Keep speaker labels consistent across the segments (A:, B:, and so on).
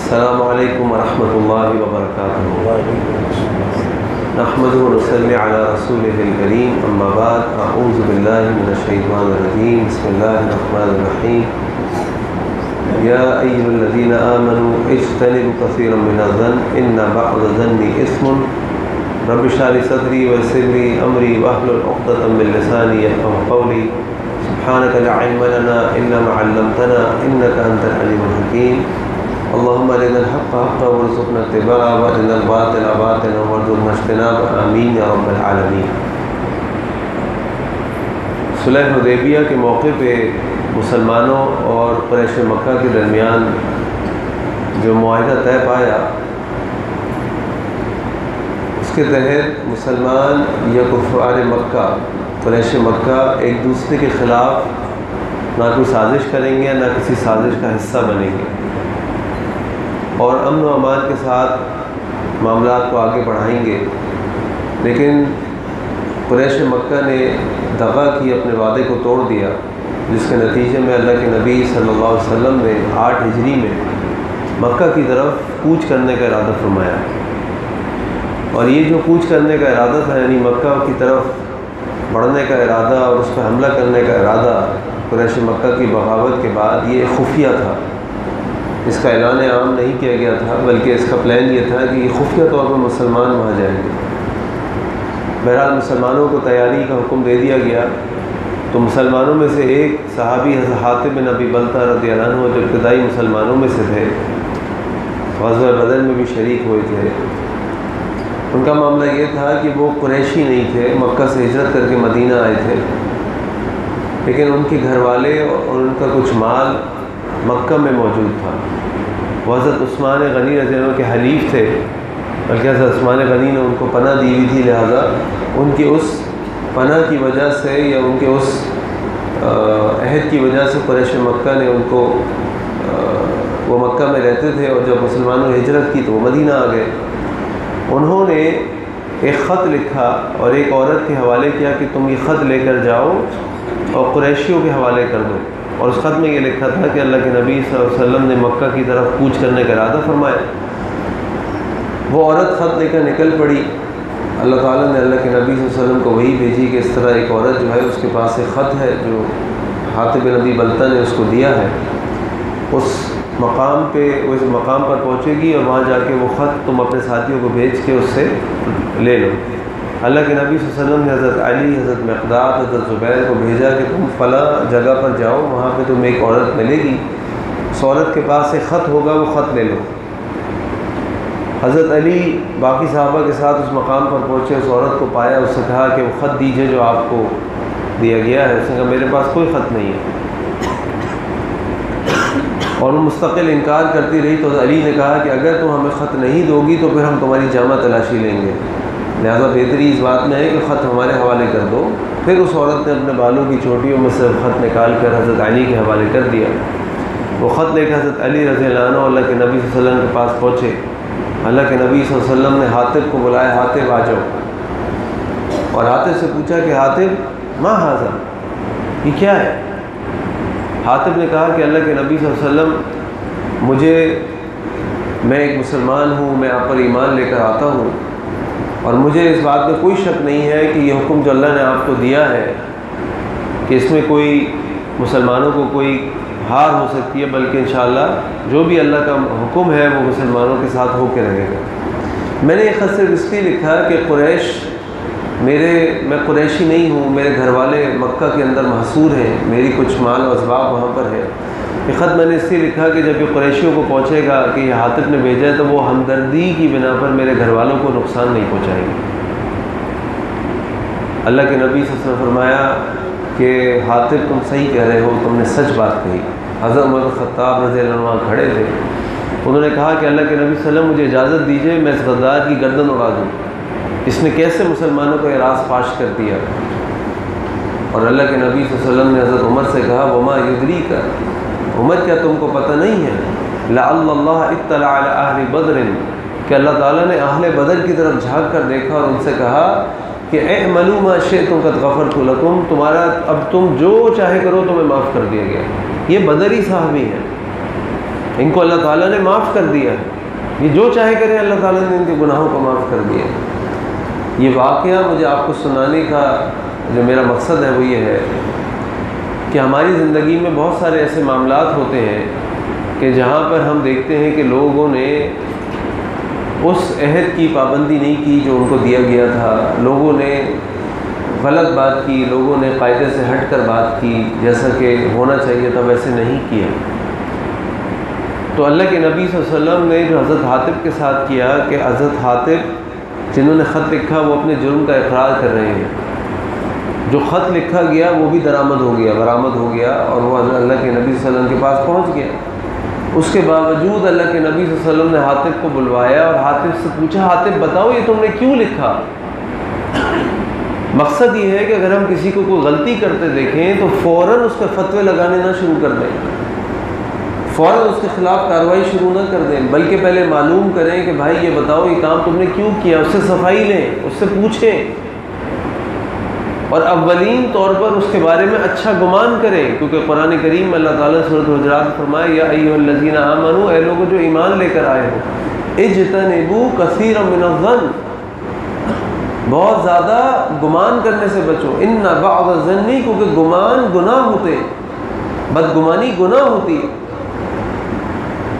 A: السلام علیکم ورحمۃ اللہ وبرکاتہ۔ نحمده ونصلی علی رسولہ الکریم، اما بعد، اعوذ باللہ من الشیطان الرجیم، بسم اللہ الرحمن الرحیم۔ یا ایھا الذین آمنوا اجتنبوا کثیرا من الظن ان بعض الظن اثم رب اشرح لی صدری ویسر لی امری واحلل عقدۃ من لسانی یفقهوا قولی سبحانک لا علم لنا الا ما علمتنا انک انت العلیم الحکیم۔ اللهم ارنا الحق حقا وارزقنا اتباعه وارنا الباطل باطلا وارزقنا اجتنابه آمین یا رب العالمین۔ صلح حدیبیہ کے موقع پہ مسلمانوں اور قریش مکہ کے درمیان جو معاہدہ طے پایا، اس کے تحت مسلمان یا کفار مکہ، قریش مکہ ایک دوسرے کے خلاف نہ کوئی سازش کریں گے، نہ کسی سازش کا حصہ بنیں گے، اور امن و امان کے ساتھ معاملات کو آگے بڑھائیں گے۔ لیکن قریش مکہ نے دغا کی، اپنے وعدے کو توڑ دیا، جس کے نتیجے میں اللہ کے نبی صلی اللہ علیہ وسلم نے 8 ہجری میں مکہ کی طرف کوچ کرنے کا ارادہ فرمایا۔ اور یہ جو کوچ کرنے کا ارادہ تھا، یعنی مکہ کی طرف بڑھنے کا ارادہ اور اس پہ حملہ کرنے کا ارادہ، قریش مکہ کی بغاوت کے بعد یہ خفیہ تھا، اس کا اعلان عام نہیں کیا گیا تھا، بلکہ اس کا پلان یہ تھا کہ یہ خفیہ طور پر مسلمان وہاں جائیں گے۔ بہرحال مسلمانوں کو تیاری کا حکم دے دیا گیا، تو مسلمانوں میں سے ایک صحابی حضرت حاطب بن ابی بلتہ رضی اللہ عنہ، جو ابتدائی مسلمانوں میں سے تھے، غزوہ بدر میں بھی شریک ہوئے تھے، ان کا معاملہ یہ تھا کہ وہ قریشی نہیں تھے، مکہ سے ہجرت کر کے مدینہ آئے تھے، لیکن ان کے گھر والے اور ان کا کچھ مال مکہ میں موجود تھا۔ وہ حضرت عثمان غنی رضی اللہ عنہ کے حلیف تھے، بلکہ حضرت عثمان غنی نے ان کو پناہ دی ہوئی تھی، لہٰذا ان کی اس پناہ کی وجہ سے یا ان کے اس عہد کی وجہ سے قریش مکہ نے ان کو، وہ مکہ میں رہتے تھے، اور جب مسلمانوں نے ہجرت کی تو وہ مدینہ آ گئے۔ انہوں نے ایک خط لکھا اور ایک عورت کے حوالے کیا کہ تم یہ خط لے کر جاؤ اور قریشیوں کے حوالے کر دو، اور اس خط میں یہ لکھا تھا کہ اللہ کے نبی صلی اللہ علیہ وسلم نے مکہ کی طرف کوچ کرنے کا ارادہ فرمایا۔ وہ عورت خط لے کر نکل پڑی۔ اللہ تعالیٰ نے اللہ کے نبی صلی اللہ علیہ وسلم کو وحی بھیجی کہ اس طرح ایک عورت جو ہے، اس کے پاس ایک خط ہے جو حاطب بن ابی بلتہ نے اس کو دیا ہے، اس مقام پہ، وہ اس مقام پر پہنچے گی اور وہاں جا کے وہ خط تم اپنے ساتھیوں کو بھیج کے اس سے لے لو۔ اللہ کے نبی صلی اللہ علیہ وسلم نے حضرت علی، حضرت مقداد، حضرت زبیر کو بھیجا کہ تم فلاں جگہ پر جاؤ، وہاں پہ تمہیں ایک عورت ملے گی، اس عورت کے پاس ایک خط ہوگا، وہ خط لے لو۔ حضرت علی باقی صحابہ کے ساتھ اس مقام پر پہنچے، اس عورت کو پایا، اس سے کہا کہ وہ خط دیجئے جو آپ کو دیا گیا ہے۔ اس نے کہا میرے پاس کوئی خط نہیں ہے، اور وہ مستقل انکار کرتی رہی۔ تو علی نے کہا کہ اگر تم ہمیں خط نہیں دو گی تو پھر ہم تمہاری جامہ تلاشی لیں گے، لہذا بہتری اس بات میں ہے کہ خط ہمارے حوالے کر دو۔ پھر اس عورت نے اپنے بالوں کی چوٹیوں میں سے خط نکال کر حضرت علی کے حوالے کر دیا۔ وہ خط لے کر حضرت علی رضی اللہ عنہ اللہ کے نبی صلی اللہ علیہ وسلم کے پاس پہنچے۔ اللہ کے نبی صلی اللہ علیہ وسلم نے حاطب کو بلایا، حاطب آ جاؤ، اور حاطب سے پوچھا کہ حاطب ما ھذا، یہ کیا ہے؟ حاطب نے کہا کہ اللہ کے نبی صلی اللہ علیہ وسلم، میں ایک مسلمان ہوں، میں آپ پر ایمان لے کر آتا ہوں، اور مجھے اس بات میں کوئی شک نہیں ہے کہ یہ حکم جو اللہ نے آپ کو دیا ہے کہ اس میں کوئی مسلمانوں کو کوئی ہار ہو سکتی ہے، بلکہ انشاءاللہ جو بھی اللہ کا حکم ہے وہ مسلمانوں کے ساتھ ہو کے رہے گا۔ میں نے یہ خط صرف اس لیے لکھا کہ میں قریشی نہیں ہوں، میرے گھر والے مکہ کے اندر محصور ہیں، میری کچھ مال و اسباب وہاں پر ہے۔ یہ خط میں نے اس لیے لکھا کہ جب یہ قریشیوں کو پہنچے گا کہ یہ حاطب نے بھیجا ہے، تو وہ ہمدردی کی بنا پر میرے گھر والوں کو نقصان نہیں پہنچائیں گے۔ اللہ کے نبی صلی اللہ علیہ وسلم نے فرمایا کہ حاطب تم صحیح کہہ رہے ہو، تم نے سچ بات کہی۔ حضرت عمر بن خطاب رضی اللہ عنہ وہاں کھڑے تھے، انہوں نے کہا کہ اللہ کے نبی صلی اللہ علیہ وسلم مجھے اجازت دیجیے میں اس غدار کی گردن اڑا دوں، اس نے کیسے مسلمانوں کو اعراض فاش کر دیا۔ اور اللہ کے نبی صلی اللہ علیہ وسلم نے حضرت عمر سے کہا وما یدریک، عمر کیا تم کو پتہ نہیں ہے لعل اللہ اطلع علی اہل بدر، کہ اللہ تعالیٰ نے اہل بدر کی طرف جھانک کر دیکھا اور ان سے کہا کہ اعملوا ما شئتم قد غفرت لکم، تمہارا اب تم جو چاہے کرو تمہیں معاف کر دیا گیا۔ یہ بدری صحابی ہیں، ان کو اللہ تعالیٰ نے معاف کر دیا ہے، یہ جو چاہے کریں اللہ تعالیٰ نے ان کے گناہوں کو معاف کر دیا۔ یہ واقعہ مجھے آپ کو سنانے کا جو میرا مقصد ہے وہ یہ ہے کہ ہماری زندگی میں بہت سارے ایسے معاملات ہوتے ہیں کہ جہاں پر ہم دیکھتے ہیں کہ لوگوں نے اس عہد کی پابندی نہیں کی جو ان کو دیا گیا تھا، لوگوں نے غلط بات کی، لوگوں نے قاعدے سے ہٹ کر بات کی، جیسا کہ ہونا چاہیے تھا ویسے نہیں کیا۔ تو اللہ کے نبی صلی اللہ علیہ وسلم نے جو حضرت حاطب کے ساتھ کیا کہ حضرت حاطب جنہوں نے خط لکھا وہ اپنے جرم کا اقرار کر رہے ہیں، جو خط لکھا گیا وہ بھی درآمد ہو گیا، برآمد ہو گیا، اور وہ اللہ کے نبی صلی اللہ علیہ وسلم کے پاس پہنچ گیا۔ اس کے باوجود اللہ کے نبی صلی اللہ علیہ وسلم نے حاطب کو بلوایا اور حاطب سے پوچھا، حاطب بتاؤ یہ تم نے کیوں لکھا؟ مقصد یہ ہے کہ اگر ہم کسی کو کوئی غلطی کرتے دیکھیں تو فوراً اس پہ فتوے لگانے نہ شروع کر دیں، فوراً اس کے خلاف کارروائی شروع نہ کر دیں، بلکہ پہلے معلوم کریں کہ بھائی یہ بتاؤ یہ کام تم نے کیوں کیا، اس سے صفائی لیں، اس سے پوچھیں، اور اولین طور پر اس کے بارے میں اچھا گمان کریں، کیونکہ قرآن کریم میں اللہ تعالیٰ نے سورۃ الحجرات میں فرمایا یا ایھا الذین آمنوا، اے لوگوں جو ایمان لے کر آئے ہو، اجتنبوا کثیرا من الظن، بہت زیادہ گمان کرنے سے بچو، ان بعض الظن، کیونکہ گمان گناہ ہوتے ہیں، بدگمانی گناہ ہوتی ہے۔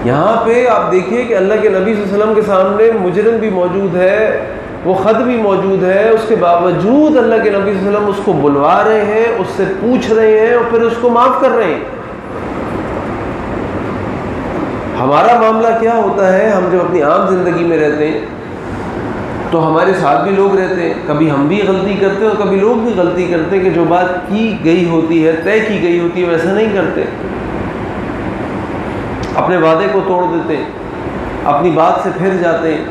A: یہاں پہ آپ دیکھیے کہ اللہ کے نبی صلی اللہ علیہ وسلم کے سامنے مجرم بھی موجود ہے، وہ خط بھی موجود ہے، اس کے باوجود اللہ کے نبی صلی اللہ علیہ وسلم اس کو بلوا رہے ہیں، اس سے پوچھ رہے ہیں اور پھر اس کو معاف کر رہے ہیں۔ ہمارا معاملہ کیا ہوتا ہے، ہم جب اپنی عام زندگی میں رہتے ہیں تو ہمارے ساتھ بھی لوگ رہتے ہیں، کبھی ہم بھی غلطی کرتے ہیں اور کبھی لوگ بھی غلطی کرتے ہیں کہ جو بات کی گئی ہوتی ہے، طے کی گئی ہوتی ہے، ویسا نہیں کرتے، اپنے وعدے کو توڑ دیتے ہیں، اپنی بات سے پھر جاتے ہیں،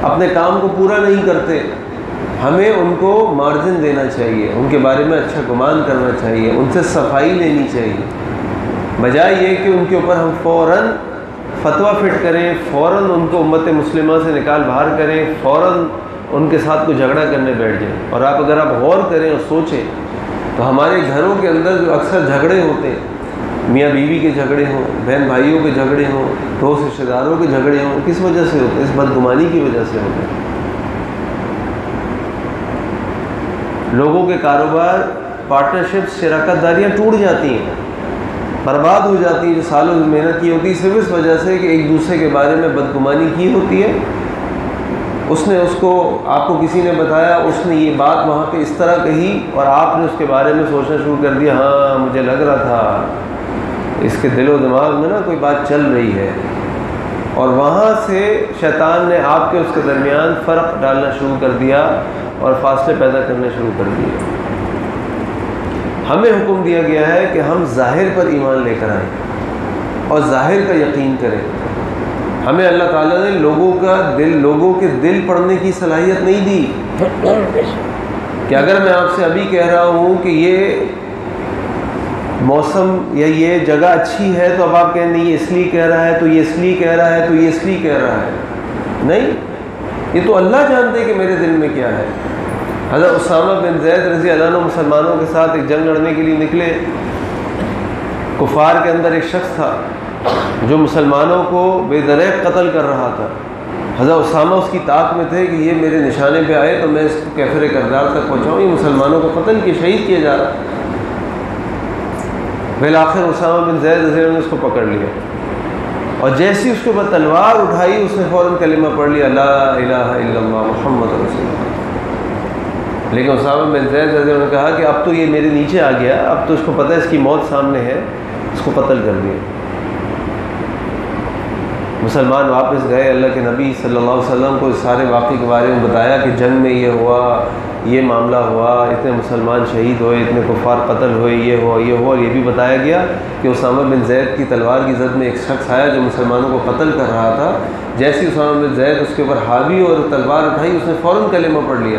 A: اپنے کام کو پورا نہیں کرتے۔ ہمیں ان کو مارجن دینا چاہیے، ان کے بارے میں اچھا گمان کرنا چاہیے، ان سے صفائی لینی چاہیے، بجائے یہ کہ ان کے اوپر ہم فوراً فتویٰ فٹ کریں، فوراً ان کو امت مسلمہ سے نکال باہر کریں، فوراً ان کے ساتھ کوئی جھگڑا کرنے بیٹھ جائیں۔ اور اگر آپ غور کریں اور سوچیں تو ہمارے گھروں کے اندر جو اکثر جھگڑے ہوتے ہیں، میاں بیوی کے جھگڑے ہوں، بہن بھائیوں کے جھگڑے ہوں، دوست رشتہ داروں کے جھگڑے ہوں، کس وجہ سے ہوتے ہیں؟ اس بدگمانی کی وجہ سے ہوتے ہیں۔ لوگوں کے کاروبار، پارٹنرشپس، شراکت داریاں ٹوٹ جاتی ہیں، برباد ہو جاتی ہیں، جو سالوں میں محنت کی ہوتی ہے، صرف اس وجہ سے کہ ایک دوسرے کے بارے میں بدگمانی کی ہوتی ہے۔ اس نے اس کو، آپ کو کسی نے بتایا، اس نے یہ بات وہاں پہ اس طرح کہی اور آپ نے اس کے بارے میں سوچنا شروع کر دیا، ہاں مجھے لگ رہا تھا اس کے دل و دماغ میں نا کوئی بات چل رہی ہے، اور وہاں سے شیطان نے آپ کے اس کے درمیان فرق ڈالنا شروع کر دیا اور فاصلے پیدا کرنے شروع کر دیے۔ ہمیں حکم دیا گیا ہے کہ ہم ظاہر پر ایمان لے کر آئیں اور ظاہر کا یقین کریں۔ ہمیں اللہ تعالیٰ نے لوگوں کے دل پڑھنے کی صلاحیت نہیں دی کہ اگر میں آپ سے ابھی کہہ رہا ہوں کہ یہ موسم یا یہ جگہ اچھی ہے تو اب آپ کہیں نہیں یہ اس لیے کہہ رہا ہے، تو یہ اس لیے کہہ رہا ہے، تو یہ اس لیے کہہ رہا ہے، نہیں، یہ تو اللہ جانتے ہیں کہ میرے دل میں کیا ہے۔ حضرت اسامہ بن زید رضی اللہ عنہ مسلمانوں کے ساتھ ایک جنگ لڑنے کے لیے نکلے۔ کفار کے اندر ایک شخص تھا جو مسلمانوں کو بے دریغ قتل کر رہا تھا۔ حضرت اسامہ اس کی طاق میں تھے کہ یہ میرے نشانے پہ آئے تو میں اس کو کیفر کردار تک پہنچاؤں، یہ مسلمانوں کو قتل کی شہید کیا جا رہا۔ بالآخر اسامہ بن زید رضی اللہ عنہ نے اس کو پکڑ لیا اور جیسی اس کے اوپر تلوار اٹھائی اس نے فوراً کلمہ پڑھ لیا، لا الہ الا اللہ محمد رسول اللہ۔ لیکن اسامہ بن زید رضی اللہ عنہ نے کہا کہ اب تو یہ میرے نیچے آ گیا، اب تو اس کو پتہ ہے اس کی موت سامنے ہے، اس کو قتل کر دیا۔ مسلمان واپس گئے، اللہ کے نبی صلی اللہ علیہ وسلم کو اس سارے واقعے کے بارے میں بتایا کہ جنگ میں یہ ہوا، یہ معاملہ ہوا، اتنے مسلمان شہید ہوئے، اتنے کفار قتل ہوئے، یہ ہوا یہ ہوا، اور یہ بھی بتایا گیا کہ اسامہ بن زید کی تلوار کی زد میں ایک شخص آیا جو مسلمانوں کو قتل کر رہا تھا۔ جیسے اسامہ بن زید اس کے اوپر حاوی اور تلوار اٹھائی، اس نے فوراً کلمہ پڑھ لیا۔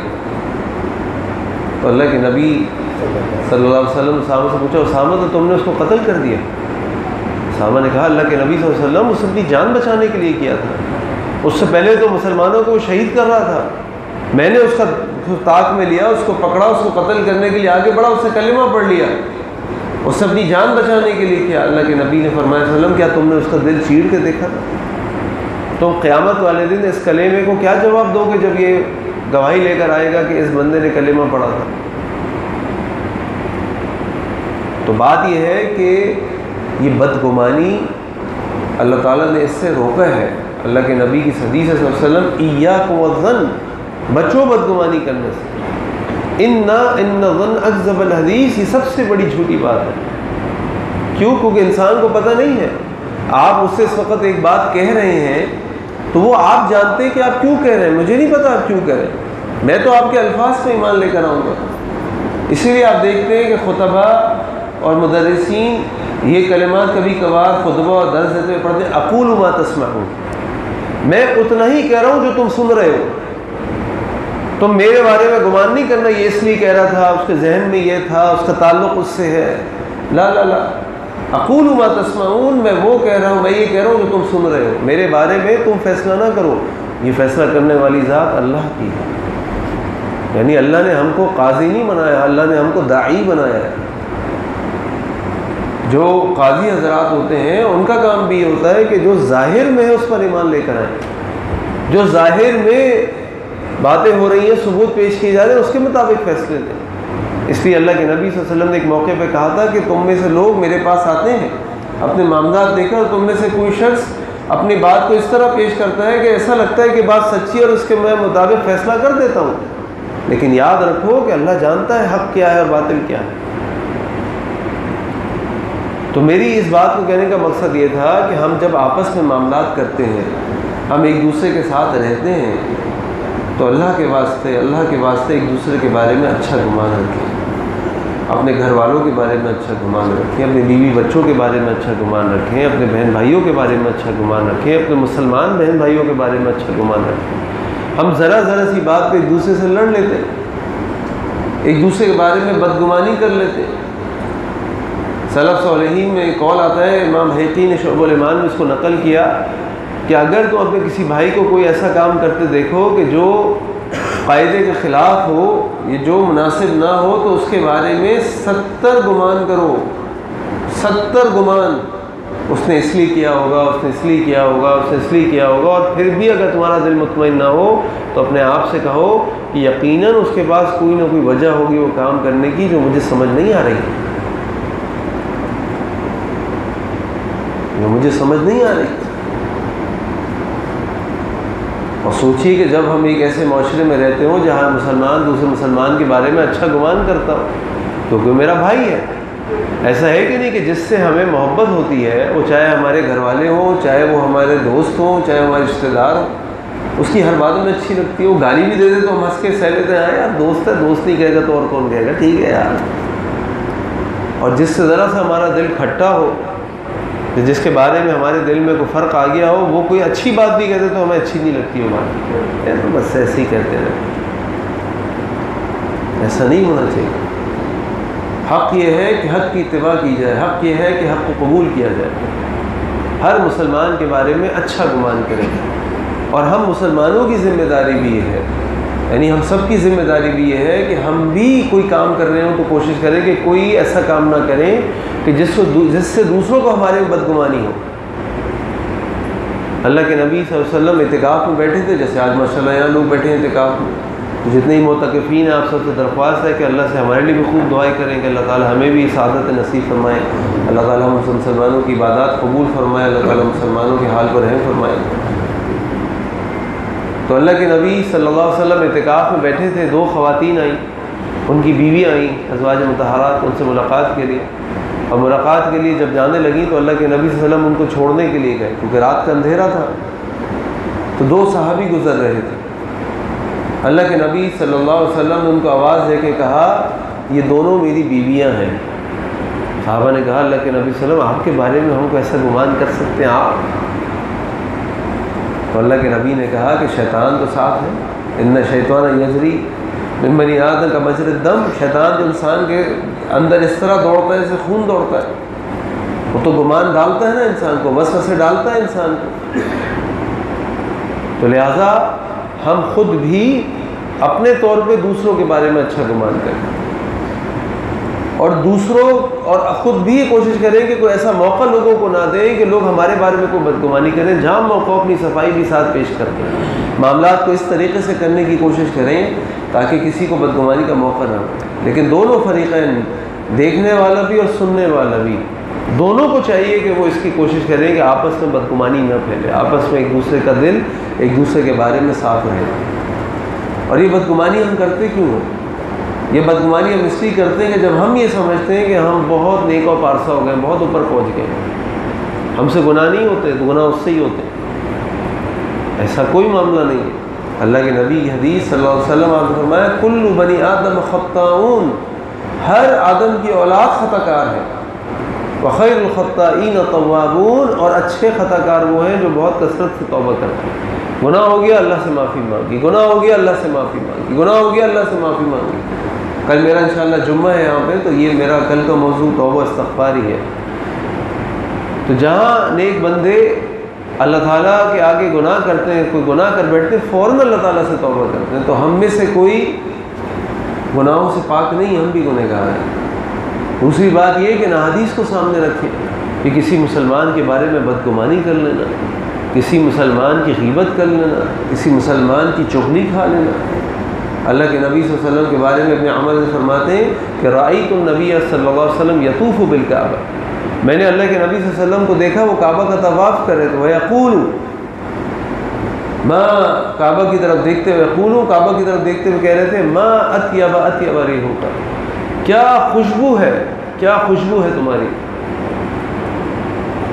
A: تو اللہ کے نبی صلی اللہ علیہ وسلم اسامہ سے پوچھا، اسامہ تو تم نے اس کو قتل کر دیا؟ اسامہ نے کہا اللہ کے نبی صلی اللہ علیہ وسلم اس نے اپنی جان بچانے کے لیے کیا تھا، اس سے پہلے تو مسلمانوں کو شہید کر رہا تھا، میں نے اس کا طاق میں لیا، اس کو پکڑا، اس کو قتل کرنے کے لیے آگے بڑھا، اس نے کلمہ پڑھ لیا۔ اس نے اپنی جان بچانے کے لیے کیا. اللہ کے نبی نے فرمایا صلی اللہ علیہ وسلم کیا تم نے اس کا دل چیر کے دیکھا تھا؟ تم قیامت والے دن اس کلمے کو کیا جواب دو گے جب یہ گواہی لے کر آئے گا کہ اس بندے نے کلمہ پڑھا تھا؟ تو بات یہ ہے کہ یہ بدگمانی اللہ تعالیٰ نے اس سے روکا ہے. اللہ کے نبی کی حدیث صلی اللہ علیہ وسلم ایاکم والظن، بچو بدگمانی کرنے سے. ان الظن اکذب الحدیث، یہ سب سے بڑی جھوٹی بات ہے. کیوں؟ کیونکہ انسان کو پتہ نہیں ہے. آپ اس سے اس وقت ایک بات کہہ رہے ہیں تو وہ آپ جانتے ہیں کہ آپ کیوں کہہ رہے ہیں. مجھے نہیں پتا آپ کیوں کہہ رہے ہیں، میں تو آپ کے الفاظ پہ ایمان لے کر آؤں گا. اسی لیے آپ دیکھتے ہیں کہ خطبہ اور مدرسین یہ کلمات کبھی کبھار خطبہ اور درس دیتے ہوئے پڑھتے ہیں، اقول ما تسمعون، میں اتنا ہی کہہ رہا ہوں جو تم سن رہے ہو. تم میرے بارے میں گمان نہیں کرنا یہ اس لیے کہہ رہا تھا، اس کے ذہن میں یہ تھا، اس کا تعلق اس سے ہے. لا لا لا، اقول ما تسمعون، میں وہ کہہ رہا ہوں، میں یہ کہہ رہا ہوں جو تم سن رہے ہو. میرے بارے میں تم فیصلہ نہ کرو، یہ فیصلہ کرنے والی ذات اللہ کی ہے. یعنی اللہ نے ہم کو قاضی نہیں بنایا، اللہ نے ہم کو داعی بنایا ہے. جو قاضی حضرات ہوتے ہیں ان کا کام بھی یہ ہوتا ہے کہ جو ظاہر میں ہے اس پر ایمان لے کر آئیں. جو ظاہر میں باتیں ہو رہی ہیں، ثبوت پیش کیے جا رہے ہیں، اس کے مطابق فیصلے دیں. اس لیے اللہ کے نبی صلی اللہ علیہ وسلم نے ایک موقع پہ کہا تھا کہ تم میں سے لوگ میرے پاس آتے ہیں اپنے معاملات دے کر، اور تم میں سے کوئی شخص اپنی بات کو اس طرح پیش کرتا ہے کہ ایسا لگتا ہے کہ بات سچی ہے اور اس کے میں مطابق فیصلہ کر دیتا ہوں. لیکن یاد رکھو کہ اللہ جانتا ہے حق کیا ہے اور باطل کیا ہے. تو میری اس بات کو کہنے کا مقصد یہ تھا کہ ہم جب آپس میں معاملات کرتے ہیں، ہم ایک دوسرے کے ساتھ رہتے ہیں، تو اللہ کے واسطے ایک دوسرے کے بارے میں اچھا گمان رکھیں. اپنے گھر والوں کے بارے میں اچھا گمان رکھیں، اپنے بیوی بچوں کے بارے میں اچھا گمان رکھیں، اپنے بہن بھائیوں کے بارے میں اچھا گمان رکھیں، اپنے مسلمان بہن بھائیوں کے بارے میں اچھا گمان رکھیں. ہم ذرا سی بات پہ ایک دوسرے سے لڑ لیتے ہیں، ایک دوسرے کے بارے میں بدگمانی کر لیتے ہیں. سلف صالحین میں ایک قول آتا ہے، امام حیقی نے شعب الایمان میں اس کو نقل کیا کہ اگر تم اپنے کسی بھائی کو کوئی ایسا کام کرتے دیکھو کہ جو قاعدے کے خلاف ہو، یہ جو مناسب نہ ہو، تو اس کے بارے میں 70 گمان کرو. 70 گمان، اس نے اس لیے کیا ہوگا، اس نے اس لیے کیا ہوگا، اس نے اس لیے کیا ہوگا. اور پھر بھی اگر تمہارا دل مطمئن نہ ہو تو اپنے آپ سے کہو کہ یقیناً اس کے پاس کوئی نہ کوئی وجہ ہوگی وہ کام کرنے کی جو مجھے سمجھ نہیں آ رہی، مجھے سمجھ نہیں آ رہی. اور سوچیے کہ جب ہم ایک ایسے معاشرے میں رہتے ہوں جہاں مسلمان دوسرے مسلمان کے بارے میں اچھا گمان کرتا ہو، کیونکہ میرا بھائی ہے. ایسا ہے کہ نہیں کہ جس سے ہمیں محبت ہوتی ہے، وہ چاہے ہمارے گھر والے ہوں، چاہے وہ ہمارے دوست ہوں، چاہے ہمارے رشتہ دار ہوں، اس کی ہر بات میں اچھی لگتی ہے. وہ گالی بھی دے دے تو ہم ہنس کے سہ لیتے ہیں، یار دوست ہے، دوست نہیں کہے گا تو اور کون کہے گا، ٹھیک ہے یار. اور جس سے ذرا سا ہمارا دل کھٹا ہو، جس کے بارے میں ہمارے دل میں کوئی فرق آ گیا ہو، وہ کوئی اچھی بات بھی کہتے تو ہمیں اچھی نہیں لگتی. ہماری تو بس ایسے ہی کہتے ہیں. ایسا نہیں ہونا چاہیے. حق یہ ہے کہ حق کی اتباع کی جائے، حق یہ ہے کہ حق کو قبول کیا جائے. ہر مسلمان کے بارے میں اچھا گمان کریں. اور ہم مسلمانوں کی ذمہ داری بھی یہ ہے، یعنی ہم سب کی ذمہ داری بھی یہ ہے کہ ہم بھی کوئی کام کر رہے ہوں تو کوشش کریں کہ کوئی ایسا کام نہ کریں کہ جس سے دوسروں کو ہمارے میں بدگمانی ہو. اللہ کے نبی صلی اللہ علیہ وسلم اعتکاف میں بیٹھے تھے، جیسے آج ماشاءاللہ یہاں لوگ بیٹھے ہیں اعتکاف میں. جتنے ہی معتکفین ہیں، آپ سب سے درخواست ہے کہ اللہ سے ہمارے لیے بھی خوب دعائیں کریں کہ اللہ تعالی ہمیں بھی سعادت نصیب فرمائے. اللہ تعالی ہم مسلمانوں کی عبادات قبول فرمائے. اللہ تعالی مسلمانوں کے حال پر رحم فرمائے. تو اللہ کے نبی صلی اللہ علیہ وسلم اعتکاف میں بیٹھے تھے. 2 خواتین آئیں، ان کی بیوی آئیں ازواج مطہرات، ان سے ملاقات کے لیے. اور ملاقات کے لیے جب جانے لگیں تو اللہ کے نبی صلی اللہ علیہ وسلم ان کو چھوڑنے کے لیے گئے، کیونکہ رات کا اندھیرا تھا. تو 2 صحابی گزر رہے تھے. اللہ کے نبی صلی اللہ علیہ وسلم نے ان کو آواز دے کے کہا، یہ دونوں میری بیویاں ہیں. صحابہ نے کہا اللہ کے نبی صلی اللہ علیہ وسلم آپ کے بارے میں ہم کو ایسا گمان کر سکتے ہیں آپ؟ تو اللہ کے نبی نے کہا کہ شیطان تو ساتھ ہے، ان شیطان یجری من بنی آدم کا مجری الدم. شیطان جو انسان کے اندر اس طرح دوڑتا ہے جیسے خون دوڑتا ہے، وہ تو گمان ڈالتا ہے نا انسان کو، وسوسے ڈالتا ہے انسان کو. تو لہٰذا ہم خود بھی اپنے طور پہ دوسروں کے بارے میں اچھا گمان کریں. اور دوسروں اور خود بھی یہ کوشش کریں کہ کوئی ایسا موقع لوگوں کو نہ دیں کہ لوگ ہمارے بارے میں کوئی بدگمانی کریں. جہاں موقع اپنی صفائی بھی ساتھ پیش کرتے ہیں. معاملات کو اس طریقے سے کرنے کی کوشش کریں تاکہ کسی کو بدگمانی کا موقع نہ ملے. لیکن دونوں فریقین، دیکھنے والا بھی اور سننے والا بھی، دونوں کو چاہیے کہ وہ اس کی کوشش کریں کہ آپس میں بدگمانی نہ پھیلے، آپس میں ایک دوسرے کا دل ایک دوسرے کے بارے میں صاف رہے. اور یہ بدگمانی ہم کرتے کیوں ہیں؟ یہ بدگمانی ہم اس لیے کرتے ہیں کہ جب ہم یہ سمجھتے ہیں کہ ہم بہت نیک و پارسا ہو گئے، بہت اوپر پہنچ گئے، ہم سے گناہ نہیں ہوتے تو گناہ اس سے ہی ہوتے. ایسا کوئی معاملہ نہیں ہے. اللہ کے نبی کی حدیث صلی اللہ علیہ وسلم آپ نے فرمایا کل بنی آدم خطاؤن، ہر آدم کی اولاد خطا کار ہے. وخیر الخطائین توابون، اور اچھے خطا کار وہ ہیں جو بہت کثرت سے توبہ کرتے ہیں. گناہ ہو گیا اللہ سے معافی مانگی، گناہ ہو گیا اللہ سے معافی مانگی، گناہ ہو گیا اللہ سے معافی مانگی. کل میرا انشاءاللہ جمعہ ہے یہاں پہ، تو یہ میرا کل کا موضوع توبہ استغفار ہی ہے. تو جہاں نیک بندے اللہ تعالیٰ کے آگے گناہ کرتے ہیں، کوئی گناہ کر بیٹھتے ہیں، فوراً اللہ تعالیٰ سے توبہ کرتے ہیں. تو ہم میں سے کوئی گناہوں سے پاک نہیں، ہم بھی گنہگار ہیں. دوسری بات یہ کہ حدیث کو سامنے رکھیں کہ کسی مسلمان کے بارے میں بدگمانی کر لینا، کسی مسلمان کی غیبت کر لینا، کسی مسلمان کی چغلی کھا لینا. اللہ کے نبی صلی اللہ علیہ وسلم کے بارے میں اپنے عمل سے فرماتے ہیں کہ رأیت النبی صلی اللہ علیہ وسلم یطوف بالکعبہ، میں نے اللہ کے نبی صلی اللہ علیہ وسلم کو دیکھا وہ کعبہ کا طواف کر رہے تھے. ویقول، ماں کعبہ کی طرف دیکھتے ہوئے، یقولو کعبہ کی طرف دیکھتے ہوئے کہہ رہے تھے ماں اطیب اطیب ریحک، کیا خوشبو ہے، کیا خوشبو ہے تمہاری.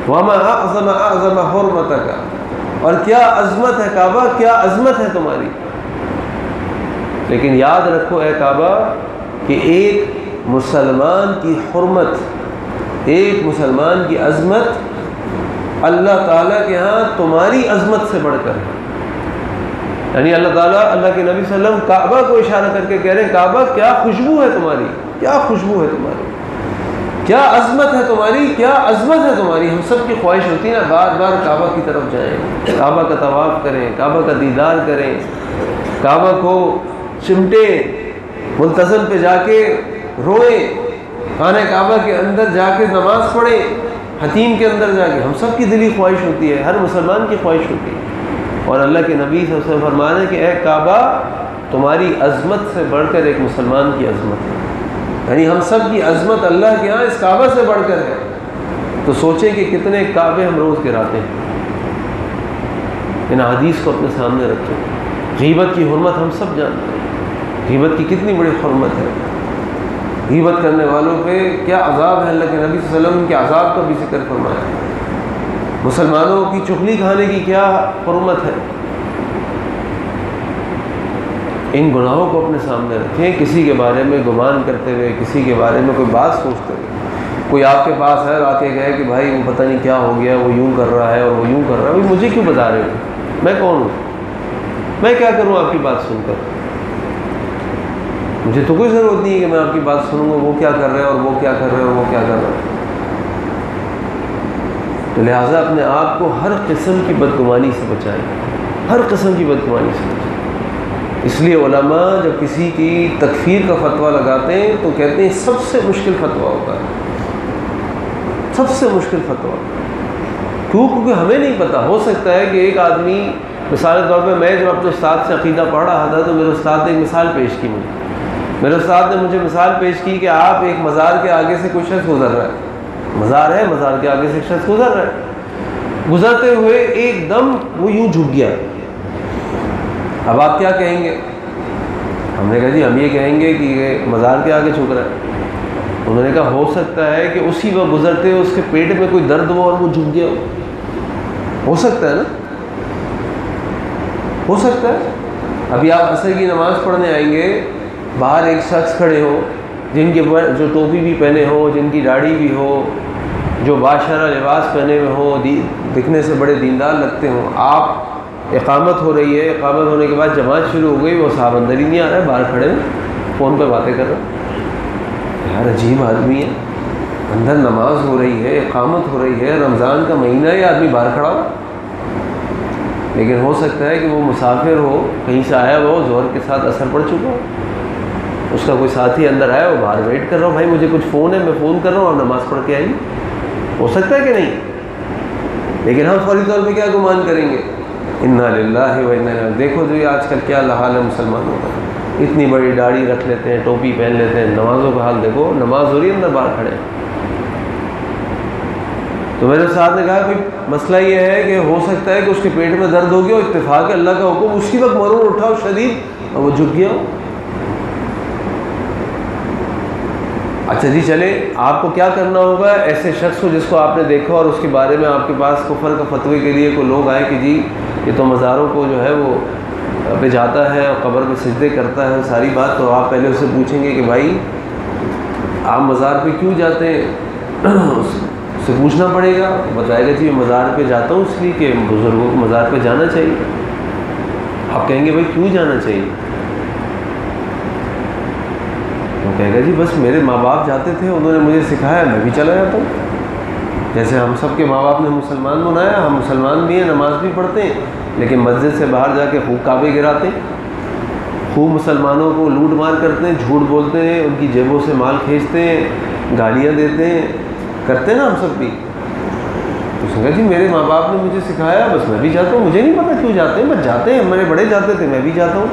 A: وما اعظم اعظم حرمتک، اور کیا عظمت ہے کعبہ، کیا عظمت ہے تمہاری. لیکن یاد رکھو اے کعبہ کہ ایک مسلمان کی حرمت، ایک مسلمان کی عظمت اللہ تعالیٰ کے ہاں تمہاری عظمت سے بڑھ کر ہے. یعنی اللہ تعالیٰ، اللہ کے نبی صلی اللہ علیہ وسلم کعبہ کو اشارہ کر کے کہہ رہے ہیں کعبہ کیا خوشبو ہے تمہاری، کیا خوشبو ہے تمہاری، کیا عظمت ہے تمہاری، کیا عظمت ہے تمہاری. ہم سب کی خواہش ہوتی ہے نا بار بار کعبہ کی طرف جائیں، کعبہ کا طواف کریں، کعبہ کا دیدار کریں، کعبہ کو چمٹیں، ملتزم پہ جا کے روئیں، خانہ کعبہ کے اندر جا کے نماز پڑھیں، حتیم کے اندر جا کے. ہم سب کی دلی خواہش ہوتی ہے، ہر مسلمان کی خواہش ہوتی ہے. اور اللہ کے نبی صلی اللہ علیہ وسلم فرمانے کہ اے کعبہ تمہاری عظمت سے بڑھ کر ایک مسلمان کی عظمت ہے. یعنی ہم سب کی عظمت اللہ کے ہاں اس کعبہ سے بڑھ کر ہے. تو سوچیں کہ کتنے کعبے ہم روز گراتے ہیں. ان حدیث کو اپنے سامنے رکھیں. غیبت کی حرمت ہم سب جانتے ہیں، غیبت کی کتنی بڑی حرمت ہے. غیبت کرنے والوں پہ کیا عذاب ہے، اللہ کے نبی صلی اللہ علیہ وسلم کے عذاب کا بھی ذکر فرمایا. مسلمانوں کی چغلی کھانے کی کیا حرمت ہے. ان گناہوں کو اپنے سامنے رکھیں. کسی کے بارے میں گمان کرتے ہوئے، کسی کے بارے میں کوئی بات سوچتے ہوئے، کوئی آپ کے پاس ہے آ کے گئے کہ بھائی وہ پتہ نہیں کیا ہو گیا، وہ یوں کر رہا ہے اور وہ یوں کر رہا ہے. بھائی مجھے کیوں بتا رہے ہو، میں کون ہوں، میں کیا کروں آپ کی بات سن کر. مجھے تو کوئی ضرورت نہیں ہے کہ میں آپ کی بات سنوں گا وہ کیا کر رہے ہیں اور وہ کیا کر رہے ہیں اور وہ کیا کر رہے ہیں. تو لہٰذا اپنے آپ کو ہر قسم کی بدگمانی سے بچائیں، ہر قسم کی بدگمانی سے بچائیں. اس لیے علماء جب کسی کی تکفیر کا فتویٰ لگاتے ہیں تو کہتے ہیں سب سے مشکل فتویٰ ہوتا ہے، سب سے مشکل فتویٰ. کیونکہ ہمیں نہیں پتہ، ہو سکتا ہے کہ ایک آدمی، مثال کے طور پہ میں جب اپنے استاد سے عقیدہ پڑھ رہا تھا تو میرے استاد نے ایک مثال پیش کی. میرے استاد نے مجھے مثال پیش کی کہ آپ ایک مزار کے آگے سے کوئی شخص گزر رہا ہے، مزار ہے، مزار کے آگے سے ایک شخص گزر رہا ہے، گزرتے ہوئے ایک دم وہ یوں جھک گیا. اب آپ کیا کہیں گے؟ ہم نے کہا جی ہم یہ کہیں گے کہ یہ مزار کے آگے جھک رہا ہے. انہوں نے کہا ہو سکتا ہے کہ اسی وقت گزرتے ہوئے اس کے پیٹ میں کوئی درد ہو اور وہ جھک گیا ہو سکتا ہے نا، ہو سکتا ہے. ابھی آپ عصر کی نماز پڑھنے آئیں گے، باہر ایک شخص کھڑے ہو جن کے جو ٹوپی بھی پہنے ہو، جن کی داڑھی بھی ہو، جو باشرہ لباس پہنے ہوئے ہوں، دکھنے سے بڑے دیندار لگتے ہوں. آپ اقامت ہو رہی ہے، اقامت ہونے کے بعد جماعت شروع ہو گئی، وہ صاحب اندر ہی نہیں آ رہا ہے، باہر کھڑے ہیں فون پہ باتیں کر رہے ہیں. یار عجیب آدمی ہے، اندر نماز ہو رہی ہے، اقامت ہو رہی ہے، رمضان کا مہینہ ہے، آدمی باہر کھڑا ہو. لیکن ہو سکتا ہے کہ وہ مسافر ہو، کہیں سے آیا ہو، ظہر کے ساتھ اثر پڑ چکا ہو. اس کا کوئی ساتھی اندر آیا، وہ باہر ویٹ کر رہا ہوں، بھائی مجھے کچھ فون ہے، میں فون کر رہا ہوں، آپ نماز پڑھ کے آئیے. ہو سکتا ہے کہ نہیں؟ لیکن ہم فوری طور پہ کیا گمان کریں گے؟ انا للہ و انا الیہ. دیکھو جو آج کل کیا حال ہے مسلمانوں کا، اتنی بڑی داڑھی رکھ لیتے ہیں، ٹوپی پہن لیتے ہیں. نمازوں کا حال دیکھو، نماز ہو رہی ہے اندر باہر کھڑے ہیں. تو میرے استاد نے کہا کہ مسئلہ یہ ہے کہ ہو سکتا ہے کہ اس کے پیٹ میں درد ہو گیا، اور اتفاق اللہ کا حکم اسی وقت مرور اٹھا شدید اور وہ جھک گیا. اچھا جی چلے، آپ کو کیا کرنا ہوگا؟ ایسے شخص کو جس کو آپ نے دیکھا اور اس کے بارے میں آپ کے پاس کفر کا فتوے کے لیے کوئی لوگ آئے کہ جی یہ تو مزاروں کو جو ہے وہ پہ جاتا ہے اور قبر پہ سجدے کرتا ہے ساری بات، تو آپ پہلے اسے پوچھیں گے کہ بھائی آپ مزار پہ کیوں جاتے ہیں؟ اس سے پوچھنا پڑے گا. بتائے گا جی میں مزار پہ جاتا ہوں اس لیے کہ بزرگوں کو مزار پہ جانا چاہیے. آپ کہیں گے بھائی کیوں جانا چاہیے؟ تو کہے گا جی بس میرے ماں باپ جاتے تھے، انہوں نے مجھے سکھایا، میں بھی چلا جاتا ہوں. جیسے ہم سب کے ماں باپ نے مسلمان بنایا، ہم مسلمان بھی ہیں، نماز بھی پڑھتے ہیں، لیکن مسجد سے باہر جا کے خوب کعبے گراتے ہیں، خوب مسلمانوں کو لوٹ مار کرتے ہیں، جھوٹ بولتے ہیں، ان کی جیبوں سے مال کھینچتے ہیں، گالیاں دیتے ہیں، کرتے ہیں نا ہم سب بھی. تو اس نے کہا جی میرے ماں باپ نے مجھے سکھایا، بس میں بھی جاتا ہوں، مجھے نہیں پتا کیوں جاتے ہیں، بس جاتے ہیں، میرے بڑے جاتے تھے میں بھی جاتا ہوں.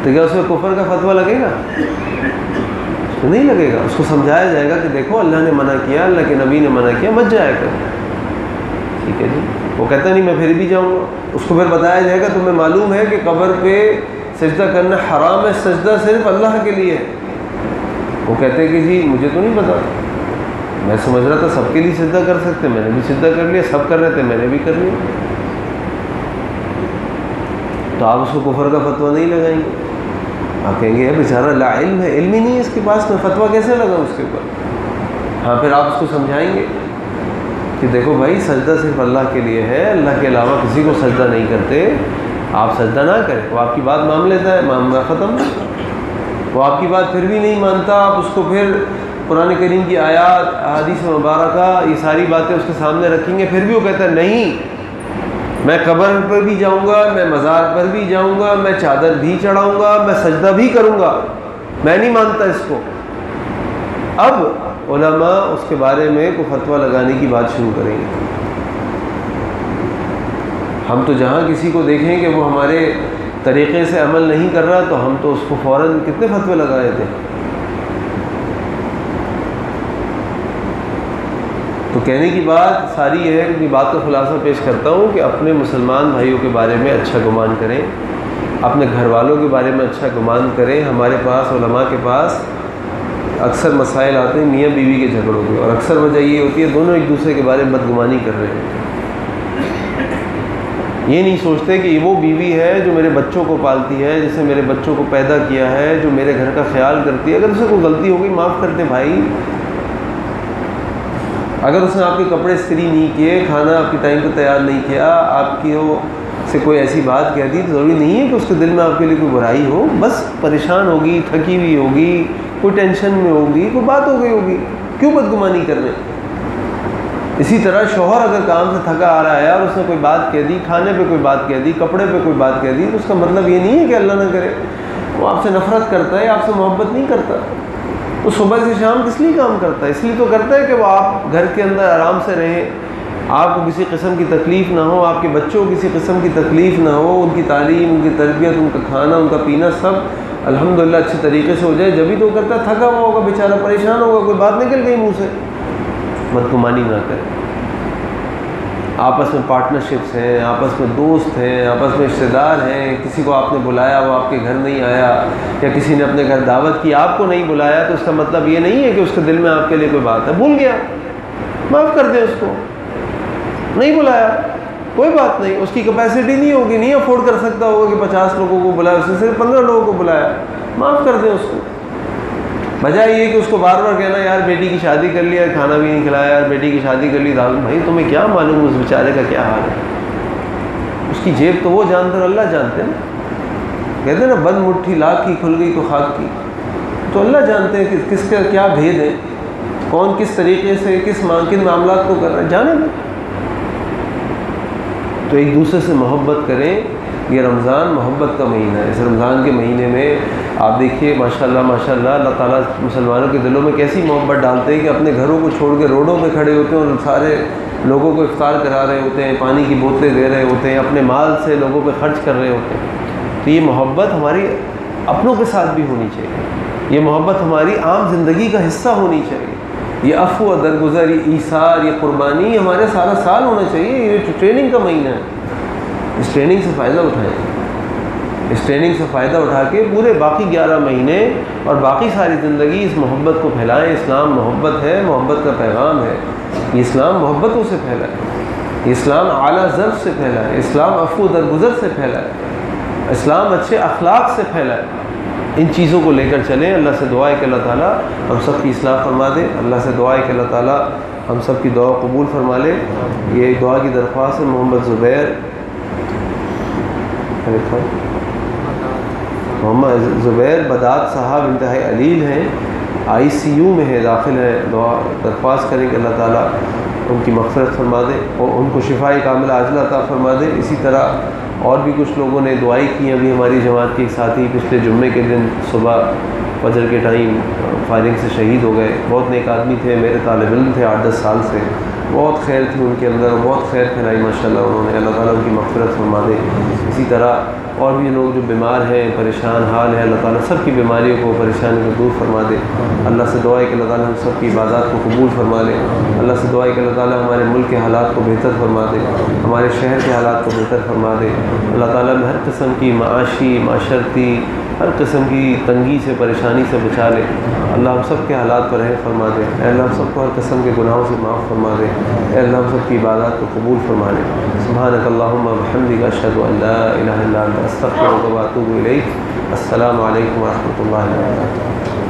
A: تو کیا اس میں کفر کا فتویٰ لگے گا؟ نہیں لگے گا. اس کو سمجھایا جائے گا کہ دیکھو اللہ نے منع کیا، اللہ کے نبی نے منع کیا، مت جایا کر. ٹھیک ہے جی. وہ کہتا نہیں میں پھر بھی جاؤں گا. اس کو پھر بتایا جائے گا تمہیں معلوم ہے کہ قبر پہ سجدہ کرنا حرام ہے، سجدہ صرف اللہ کے لیے ہے. وہ کہتے ہیں کہ جی مجھے تو نہیں پتا، میں سمجھ رہا تھا سب کے لیے سجدہ کر سکتے، میں نے بھی سجدہ کر لیا، سب کر رہے تھے میں نے بھی کر لیا. تو آپ اس کو کفر کا فتویٰ نہیں لگائیں گے. آپ کہیں گے بیچارہ لا علم ہے، علم ہی نہیں ہے اس کے پاس، میں فتویٰ کیسے لگا اس کے اوپر؟ ہاں پھر آپ اس کو سمجھائیں گے کہ دیکھو بھائی سجدہ صرف اللہ کے لیے ہے، اللہ کے علاوہ کسی کو سجدہ نہیں کرتے، آپ سجدہ نہ کریں. وہ آپ کی بات مان لیتا ہے، معاملہ ختم. وہ آپ کی بات پھر بھی نہیں مانتا، آپ اس کو پھر قرآن کریم کی آیات، احادیث مبارکہ، یہ ساری باتیں اس کے سامنے رکھیں گے، پھر بھی وہ کہتا ہے نہیں میں قبر پر بھی جاؤں گا، میں مزار پر بھی جاؤں گا، میں چادر بھی چڑھاؤں گا، میں سجدہ بھی کروں گا، میں نہیں مانتا اس کو. اب علماء اس کے بارے میں کوئی فتویٰ لگانے کی بات شروع کریں گے. ہم تو جہاں کسی کو دیکھیں کہ وہ ہمارے طریقے سے عمل نہیں کر رہا تو ہم تو اس کو فوراً کتنے فتوے لگائے تھے. تو کہنے کی بات ساری یہ ہے کہ بات کا خلاصہ پیش کرتا ہوں کہ اپنے مسلمان بھائیوں کے بارے میں اچھا گمان کریں، اپنے گھر والوں کے بارے میں اچھا گمان کریں. ہمارے پاس علماء کے پاس اکثر مسائل آتے ہیں میاں بیوی کے جھگڑوں کے، اور اکثر وجہ یہ ہوتی ہے دونوں ایک دوسرے کے بارے میں بدگمانی کر رہے ہیں. یہ نہیں سوچتے کہ وہ بیوی ہے جو میرے بچوں کو پالتی ہے، جس نے میرے بچوں کو پیدا کیا ہے، جو میرے گھر کا خیال کرتی ہے. اگر اسے کوئی غلطی ہو گئی معاف کر دیں بھائی. اگر اس نے آپ کے کپڑے استری نہیں کیے، کھانا آپ کے ٹائم پہ تیار نہیں کیا، آپ کی سے کوئی ایسی بات کہہ دی، تو ضروری نہیں ہے کہ اس کے دل میں آپ کے لیے کوئی برائی ہو. بس پریشان ہوگی، تھکی ہوئی ہوگی، کوئی ٹینشن میں ہوگی، کوئی بات ہو گئی ہوگی، کیوں بدگمانی کرنے. اسی طرح شوہر اگر کام سے تھکا آ رہا ہے اور اس نے کوئی بات کہہ دی، کھانے پہ کوئی بات کہہ دی، کپڑے پہ کوئی بات کہہ دی، تو اس کا مطلب یہ نہیں ہے کہ اللہ نہ کرے وہ آپ سے نفرت کرتا ہے، آپ سے محبت نہیں کرتا. وہ صبح سے شام کس لیے کام کرتا ہے؟ اس لیے تو کرتا ہے کہ وہ آپ گھر کے اندر آرام سے رہیں، آپ کو کسی قسم کی تکلیف نہ ہو، آپ کے بچوں کو کسی قسم کی تکلیف نہ ہو، ان کی تعلیم، ان کی تربیت، ان کا کھانا، ان کا پینا سب الحمدللہ اچھے طریقے سے ہو جائے. جبھی تو کرتا ہے، تھکا ہوا ہوگا بیچارہ، پریشان ہوگا، کوئی بات نکل گئی منہ سے. بدگمانی نہ کریں. آپس میں پارٹنرشپس ہیں، آپس میں دوست ہیں، آپس میں رشتہ دار ہیں. کسی کو آپ نے بلایا وہ آپ کے گھر نہیں آیا، یا کسی نے اپنے گھر دعوت کی آپ کو نہیں بلایا، تو اس کا مطلب یہ نہیں ہے کہ اس کے دل میں آپ کے لیے کوئی بات ہے. بھول گیا، معاف کر دیں اس کو. نہیں بلایا کوئی بات نہیں، اس کی کیپیسٹی نہیں ہوگی، نہیں افورڈ کر سکتا ہوگا کہ 50 لوگوں کو بلایا، اس نے صرف 15 لوگوں کو بلایا. معاف کر دیں اس کو. بجائے یہ کہ اس کو بار بار کہنا یار بیٹی کی شادی کر لی، کھانا بھی نہیں کھلایا، یار بیٹی کی شادی کر لی. بھائی تمہیں کیا معلوم اس بیچارے کا کیا حال ہے؟ اس کی جیب تو وہ جانتے ہیں، اللہ جانتے ہیں. کہتے ہیں نا بند مٹھی لاکھ کی کھل گئی تو خاک کی. تو اللہ جانتے ہیں کہ کس کا کیا بھید ہے، کون کس طریقے سے کن معاملات کو کر رہا ہے، جانے دیں. تو ایک دوسرے سے محبت کریں. یہ رمضان محبت کا مہینہ ہے. اس رمضان کے مہینے میں آپ دیکھیے ماشاءاللہ اللہ تعالیٰ مسلمانوں کے دلوں میں کیسی محبت ڈالتے ہیں کہ اپنے گھروں کو چھوڑ کے روڈوں پہ کھڑے ہوتے ہیں اور سارے لوگوں کو افطار کرا رہے ہوتے ہیں، پانی کی بوتلیں دے رہے ہوتے ہیں، اپنے مال سے لوگوں پہ خرچ کر رہے ہوتے ہیں۔ تو یہ محبت ہماری اپنوں کے ساتھ بھی ہونی چاہیے، یہ محبت ہماری عام زندگی کا حصہ ہونی چاہیے، یہ عفو و درگزر، یہ ایثار، یہ قربانی ہمارے سارا سال ہونا چاہیے۔ یہ ٹریننگ کا مہینہ ہے، اس ٹریننگ سے فائدہ اٹھائیں، اس ٹریننگ سے فائدہ اٹھا کے پورے باقی 11 مہینے اور باقی ساری زندگی اس محبت کو پھیلائیں۔ اسلام محبت ہے، محبت کا پیغام ہے، یہ اسلام محبتوں سے پھیلا ہے، یہ اسلام اعلیٰ ضرب سے پھیلا ہے، اسلام عفو درگزر سے پھیلا ہے، اسلام اچھے اخلاق سے پھیلا ہے۔ ان چیزوں کو لے کر چلیں۔ اللہ سے دعا ہے کہ اللہ تعالیٰ ہم سب کی اصلاح فرما دے، اللہ سے دعا ہے کہ اللہ تعالیٰ ہم سب کی دعا قبول فرما لے۔ یہ دعا کی درخواست ہے محمد زبیر بدات صاحب انتہائی علیل ہیں، ICU میں ہے، داخل ہے، دعا درخواست کریں کہ اللہ تعالیٰ ان کی مغفرت فرما دے اور ان کو شفاء کاملہ عاجلہ عطا فرما دے۔ اسی طرح اور بھی کچھ لوگوں نے دعائیں کی ہیں۔ ابھی ہماری جماعت کے ایک ساتھی پچھلے جمعے کے دن صبح فجر کے ٹائم فائرنگ سے شہید ہو گئے۔ بہت نیک آدمی تھے، میرے طالب علم تھے 8-10 سال سے، بہت خیر تھی ان کے اندر، بہت خیر پھیلائی ماشاءاللہ انہوں نے، اللہ تعالیٰ ان کی مغفرت فرما دے۔ اسی طرح اور بھی لوگ جو بیمار ہیں، پریشان حال ہیں، اللہ تعالیٰ سب کی بیماریوں کو، پریشانی کو دور فرما دے۔ اللہ سے دعا ہے کہ اللہ تعالیٰ ہم سب کی عبادات کو قبول فرما لے۔ اللہ سے دعا ہے کہ اللہ تعالیٰ ہمارے ملک کے حالات کو بہتر فرما دے، ہمارے شہر کے حالات کو بہتر فرما دے۔ اللہ تعالیٰ میں ہر قسم کی معاشی، معاشرتی، ہر قسم کی تنگی سے، پریشانی سے بچا لے۔ اللہ ہم سب کے حالات پر رحم فرما دے۔ اے اللہ ہم سب کو ہر قسم کے گناہوں سے معاف فرما دے۔ اے اللہ ہم سب کی عبادات کو قبول فرما لے۔ سبحانک اللہم و بحمدک، اشہد ان لا الہ الا انت، استغفرک و اتوب الیک۔ السلام علیکم و رحمۃ اللہ وبرکاتہ۔